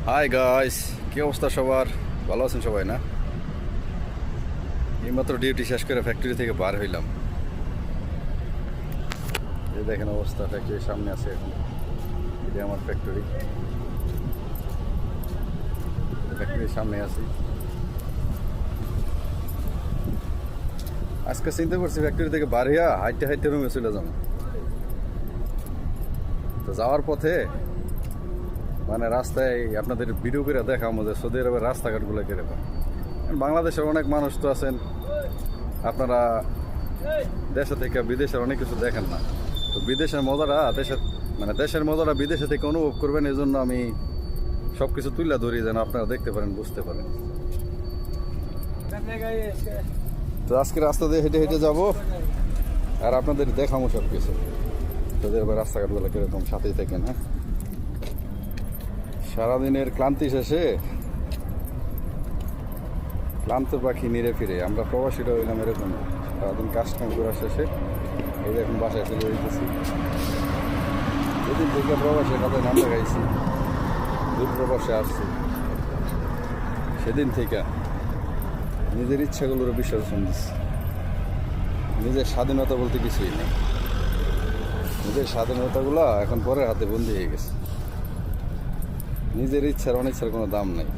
Hi guys, কি অবস্থা সবার? ভালো আছেন সবাই না? এইমাত্র ডিউটি শেষ করে ফ্যাক্টরি থেকে বার হইলাম। এই দেখেন অবস্থা, ফ্যাক্টরির সামনে আছে এখন। এটা আমার ফ্যাক্টরির সামনে আছি। আজকে চিন্তা করছি ফ্যাক্টরি থেকে বার হইয়া হাইটে হাইটে রুমে চলে যাবো। তো যাওয়ার পথে মানে রাস্তায় আপনাদের ভিডিও করে দেখাম যে সৌদি আরবের রাস্তাঘাটগুলো কিরকম। বাংলাদেশের অনেক মানুষ তো আছেন, আপনারা দেশে থেকে বিদেশের অনেক কিছু দেখেন না। তো বিদেশের মজাটা দেশের মজাটা বিদেশে থেকে অনুভব করবেন, এই জন্য আমি সব কিছু তুলে ধরি যেন আপনারা দেখতে পারেন, বুঝতে পারেন। তো আজকে রাস্তা দিয়ে হেঁটে হেঁটে যাবো আর আপনাদের দেখাবো সব কিছু। তাদের আবার রাস্তাঘাটগুলো কিরকম, সাথেই থাকেন। হ্যাঁ, সারাদিনের ক্লান্তি শেষে ক্লান্ত পাখি নিরে ফিরে আমরা প্রবাসীরা হইলাম এরকম। সারাদিন কাজ কাম করার শেষে এই এখন বাসায় চলে যেতেছি। যেদিন থেকে প্রবাসের কাজে নাম লাগাইছি, দূর প্রবাসে আসছি, সেদিন থেকে নিজের ইচ্ছাগুলোর বিসর্জন দিচ্ছি। নিজের স্বাধীনতা বলতে কিছুই নেই। নিজের স্বাধীনতাগুলো এখন পরের হাতে বন্দি হয়ে গেছে। নিজের ইচ্ছার অনিচ্ছার কোনো দাম নেই।